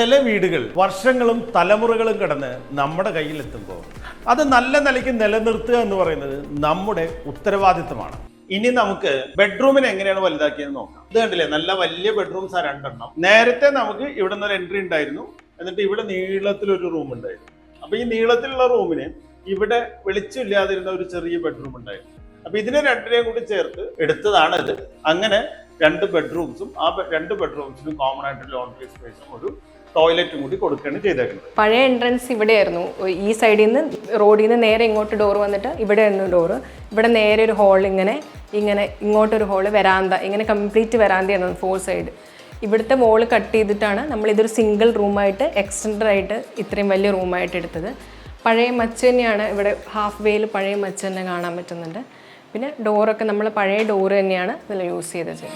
ചില വീടുകൾ വർഷങ്ങളും തലമുറകളും കടന്ന് നമ്മുടെ കയ്യിലെത്തുമ്പോൾ അത് നല്ല നിലയ്ക്ക് നിലനിർത്തുക എന്ന് പറയുന്നത് നമ്മുടെ ഉത്തരവാദിത്തമാണ്. ഇനി നമുക്ക് ബെഡ്റൂമിനെ എങ്ങനെയാണ് വലുതാക്കിയെന്ന് നോക്കാം. ഇത് കണ്ടില്ലേ, നല്ല വലിയ ബെഡ്റൂംസ് 2 നേരത്തെ നമുക്ക് ഇവിടെ നിന്ന് ഒരു എൻട്രി ഉണ്ടായിരുന്നു, എന്നിട്ട് ഇവിടെ നീളത്തിലൊരു റൂം ഉണ്ടായിരുന്നു. അപ്പൊ ഈ നീളത്തിലുള്ള റൂമിന് ഇവിടെ വെളിച്ചമില്ലാതിരുന്ന ഒരു ചെറിയ ബെഡ്റൂം ഉണ്ടായിരുന്നു. അപ്പൊ ഇതിനെ രണ്ടിനെയും കൂടി ചേർത്ത് എടുത്തതാണ് ഇത്. അങ്ങനെ 2 ബെഡ്റൂംസും ആ 2 ബെഡ്റൂംസിനും കോമൺ ആയിട്ട് ലോണ്ടറി സ്പേസും ഒരു ടോയ്ലറ്റും കൂടി കൊടുക്കുകയാണ് ചെയ്തേക്കുന്നത്. പഴയ എൻട്രൻസ് ഇവിടെയായിരുന്നു. ഈ സൈഡിൽ നിന്ന് റോഡിൽ നിന്ന് നേരെ ഇങ്ങോട്ട് ഡോർ വന്നിട്ട് ഇവിടെ ആയിരുന്നു ഡോറ്. ഇവിടെ നേരെ ഒരു ഹോൾ, ഇങ്ങനെ ഇങ്ങോട്ടൊരു ഹോള്, വരാന്ത, ഇങ്ങനെ കംപ്ലീറ്റ് വരാന്തയായിരുന്നു 4 സൈഡ്. ഇവിടുത്തെ വോള് കട്ട് ചെയ്തിട്ടാണ് നമ്മളിതൊരു സിംഗിൾ റൂമായിട്ട് എക്സ്റ്റൻഡർ ആയിട്ട് ഇത്രയും വലിയ റൂമായിട്ട് എടുത്തത്. പഴയ മച്ച് തന്നെയാണ് ഇവിടെ, ഹാഫ് വേയിൽ പഴയ മച്ച് തന്നെ കാണാൻ പറ്റുന്നുണ്ട്. പിന്നെ ഡോറൊക്കെ നമ്മൾ പഴയ ഡോറ് തന്നെയാണ് ഇതിൽ യൂസ് ചെയ്തത്.